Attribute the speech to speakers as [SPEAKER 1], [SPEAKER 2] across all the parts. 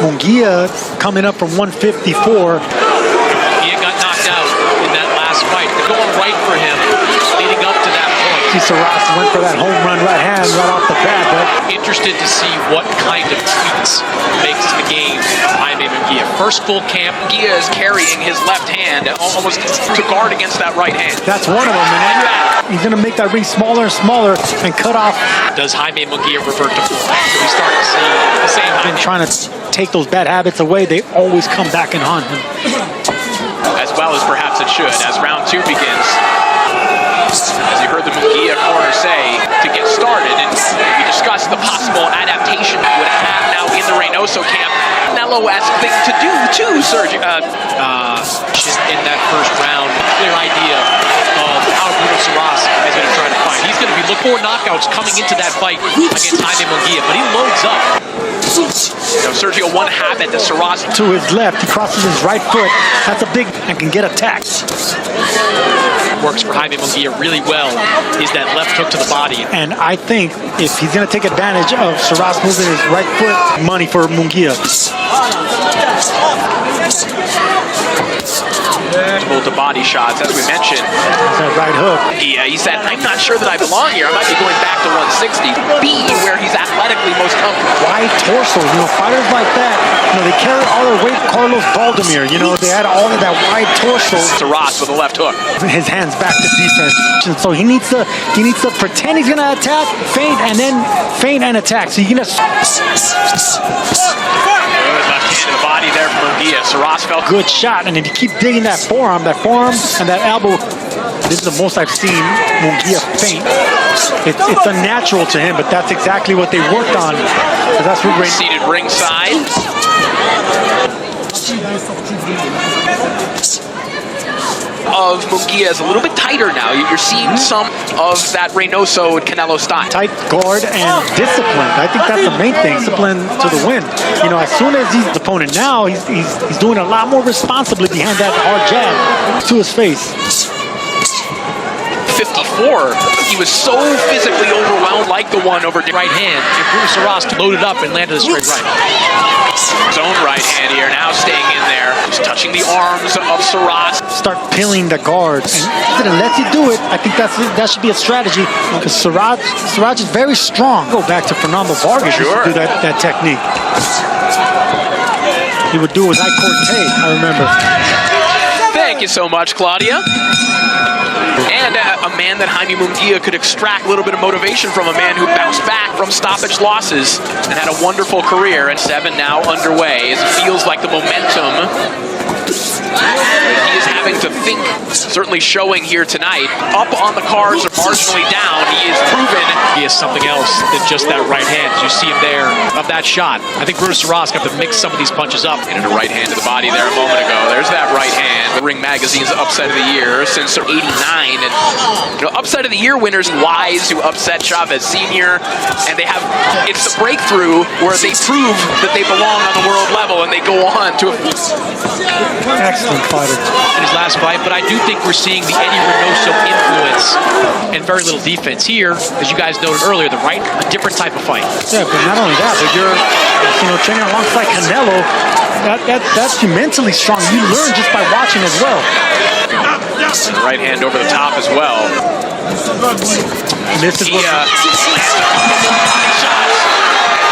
[SPEAKER 1] Munguia coming up from 154.
[SPEAKER 2] He got knocked out in that last fight. They're going right for him leading up to that point.
[SPEAKER 1] Saras went for that home run right hand right off the bat, but
[SPEAKER 2] Interested to see what kind of tweaks makes the game of Jaime Munguia. First full camp, Munguia is carrying his left hand almost to guard against that right hand.
[SPEAKER 1] that's one of them. And he's going to make that ring smaller and smaller and cut off.
[SPEAKER 2] Does Jaime Munguia revert to form? So we start to see the same
[SPEAKER 1] Been
[SPEAKER 2] Jaime
[SPEAKER 1] trying to take those bad habits away. They always come back and haunt him.
[SPEAKER 2] as well as perhaps it should as round 2 begins. As you heard the Munguia corner say, to get started, and we discussed the possible adaptation we would have now in the Reynoso camp. Canelo-esque thing to do too, Sergio. In that first round, clear idea of how Bruno Saras is going to try to fight. He's going to be looking for knockouts coming into that fight against Jaime Munguia, but he loads up. You know, Sergio, one habit that Saras
[SPEAKER 1] To his left, he crosses his right foot. That's a big and can get attacked.
[SPEAKER 2] works for Jaime Munguia really well is that left hook to the body.
[SPEAKER 1] And I think if he's going to take advantage of Saras moving his right foot, money for Munguia.
[SPEAKER 2] Both the body shots, as we mentioned.
[SPEAKER 1] That right hook.
[SPEAKER 2] Yeah, he said, I'm not sure that I belong here. I might be going back to 160. B, where he's athletically most comfortable.
[SPEAKER 1] Wide torso. You know, fighters like that, you know, they carry all their weight. Carlos Baldomir, you know, they had all of that wide torso.
[SPEAKER 2] Saras with a left hook.
[SPEAKER 1] His hands back to defense. So he needs to pretend he's gonna attack, feint, and then feint and attack. So you're gonna.
[SPEAKER 2] Good left hand to the body there from Munguia. Saras felt
[SPEAKER 1] Good shot, and if you keep digging that forearm and that elbow, this is the most I've seen Munguia feint. It's unnatural to him, but that's exactly what they worked on. So that's what
[SPEAKER 2] seated ringside. Of Munguia is a little bit tighter now. You're seeing some of that Reynoso and Canelo style.
[SPEAKER 1] Tight guard and disciplined. I think that's the main thing. Discipline to the win. You know, as soon as he's the opponent now, he's doing a lot more responsibly behind that hard jab to his face.
[SPEAKER 2] 54. He was so physically overwhelmed, like the one over the right hand. And Bruno Saras loaded up and landed a straight right. His own right hand here, now staying in there. Just touching the arms of Saras.
[SPEAKER 1] Start peeling the guard, and unless you do it, I think that should be a strategy. Because Saras is very strong. Go back to Fernando Vargas used to do that technique. He would do it with Ike Cortez, I remember.
[SPEAKER 2] Thank you so much, Claudia. And a man that Jaime Munguia could extract a little bit of motivation from, a man who bounced back from stoppage losses and had a wonderful career. And 7 now underway as it feels like the momentum he is having to think, certainly showing here tonight. Up on the cards or marginally down, he is proven he is something else than just that right hand. You see him there of that shot. I think Bruno Saras got to mix some of these punches up. And a right hand to the body there a moment ago. There's that right hand. The Ring Magazine's upset of the year since '89. And you know, upset of the year winners, Wise, who upset Chavez Sr. And they have, it's the breakthrough where they prove that they belong on the world level and they go on to
[SPEAKER 1] Excellent fighter.
[SPEAKER 2] in his last fight, but I do think we're seeing the Eddie Reynoso influence and very little defense here. As you guys noted earlier, a different type of fight.
[SPEAKER 1] Yeah, but not only that, but you're training alongside Canelo. That's mentally strong. You learn just by watching as well.
[SPEAKER 2] And the right hand over the top as well.
[SPEAKER 1] This is
[SPEAKER 2] He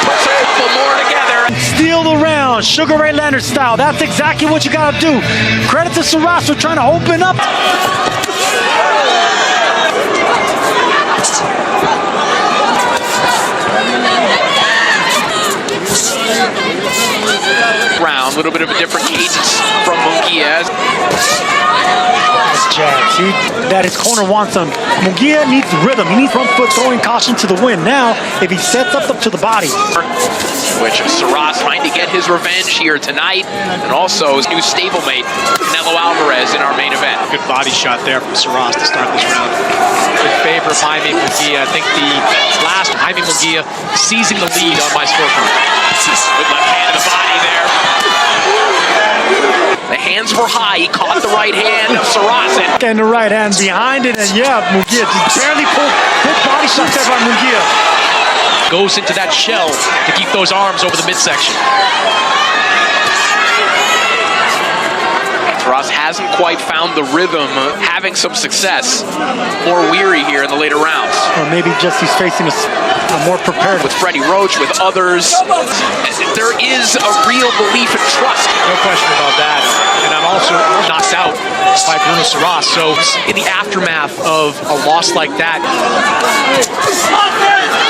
[SPEAKER 2] puts a couple more together.
[SPEAKER 1] steal the round, Sugar Ray Leonard style. That's exactly what you gotta do. Credit to Saras for trying to open up.
[SPEAKER 2] Round, a little bit of a different cadence from Munguia.
[SPEAKER 1] Jab. See that his corner wants him. Munguia needs rhythm. He needs front foot throwing caution to the wind. Now, if he sets up to the body.
[SPEAKER 2] Which Saras trying to get his revenge here tonight, and also his new stablemate, Canelo Alvarez, in our main event. Good body shot there from Saras to start this round. In favor of Jaime Munguia. I think the last Jaime Munguia seizing the lead on my scorecard. Good left hand to the body there. The hands were high. He caught the right hand of Saras.
[SPEAKER 1] And the right hand behind it, and yeah, Munguia just barely pulled. Good body shot there by Munguia.
[SPEAKER 2] Goes into that shell to keep those arms over the midsection. Saras hasn't quite found the rhythm, having some success. More weary here in the later rounds.
[SPEAKER 1] Or maybe just he's facing a more prepared.
[SPEAKER 2] With Freddie Roach, with others, there is a real belief and trust.
[SPEAKER 3] No question about that. And I'm also knocked out by Bruno Saras. So in the aftermath of a loss like that,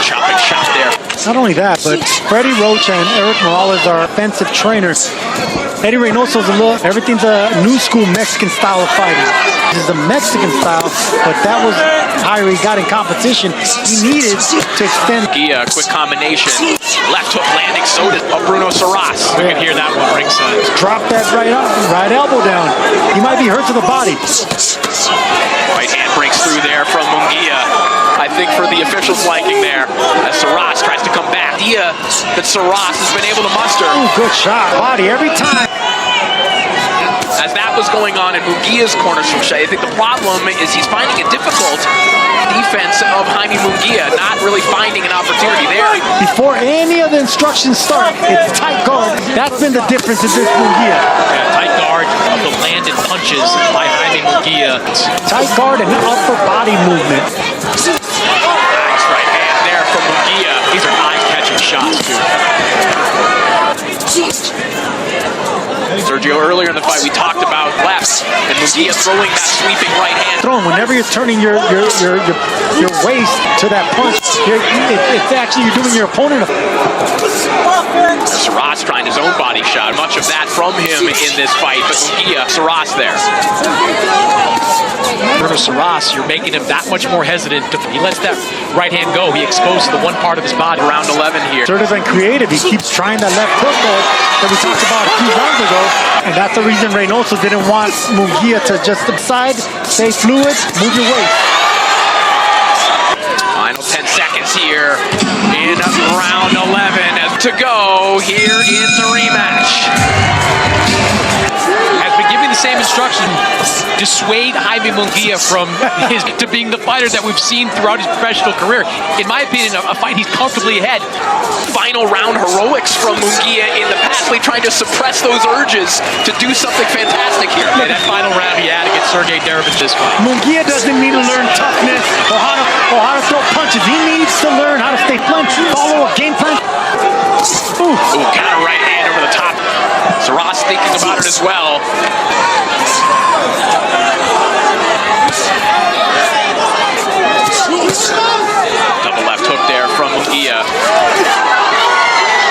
[SPEAKER 2] Chopping shot there.
[SPEAKER 1] Not only that, but Freddie Roach and Eric Morales are offensive trainers. Eddie Reynoso's everything's a new school Mexican style of fighting. This is a Mexican style, but that was how he got in competition. He needed to extend.
[SPEAKER 2] Gia, quick combination. Left hook landing, so does Bruno Saras.
[SPEAKER 3] we can hear that one ringside.
[SPEAKER 1] Drop that right elbow down. He might be hurt to the body.
[SPEAKER 2] Right hand breaks through there from Munguia. I think for the officials' liking there, as Saras tries to come back. Idea that Saras has been able to muster.
[SPEAKER 1] Ooh, good shot. Body every time.
[SPEAKER 2] As that was going on in Munguia's corner, I think the problem is he's finding it difficult. Defense of Jaime Munguia, not really finding an opportunity there.
[SPEAKER 1] Before any of the instructions start, it's tight guard. That's been the difference in this Munguia.
[SPEAKER 3] Yeah, tight guard of the landed punches by Jaime Munguia.
[SPEAKER 1] Tight guard and upper body movement.
[SPEAKER 2] Nice right hand there from Munguia.
[SPEAKER 3] These are eye-catching shots, too.
[SPEAKER 2] Sergio, earlier in the fight, we talked about left, and Munguia throwing that sweeping right hand.
[SPEAKER 1] Throwing whenever you're turning your waist to that punch, it's actually you're doing your opponent.
[SPEAKER 2] Saras trying his own body shot. Much of that from him in this fight, but Munguia, Saras there.
[SPEAKER 3] Bruno Saras, you're making him that much more hesitant. He lets that right hand go. He exposes the one part of his body.
[SPEAKER 2] Round 11 here.
[SPEAKER 1] Assertive and creative. He keeps trying that left hook that we talked about a few rounds ago, and that's the reason Reynoso didn't want Munguia to just subside, stay fluid, move your waist.
[SPEAKER 2] Final 10 seconds here in round 11 to go here in the rematch.
[SPEAKER 3] Has been giving the same instruction, dissuade Jaime Munguia from to being the fighter that we've seen throughout his professional career. In my opinion, a fight he's comfortably ahead.
[SPEAKER 2] Final round heroics from Munguia in the past, trying to suppress those urges to do something fantastic here.
[SPEAKER 3] Yeah, that final round he had against Sergey Derevich this fight.
[SPEAKER 1] Munguia doesn't need to learn toughness or how to throw punches. He needs to learn how to stay flinch, follow a game plan.
[SPEAKER 2] Ooh, counter right hand over the top. Saras thinking about it as well. Double left hook there from Munguia.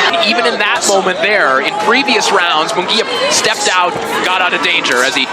[SPEAKER 2] And even in that moment there, in previous rounds, Munguia stepped out, got out of danger as he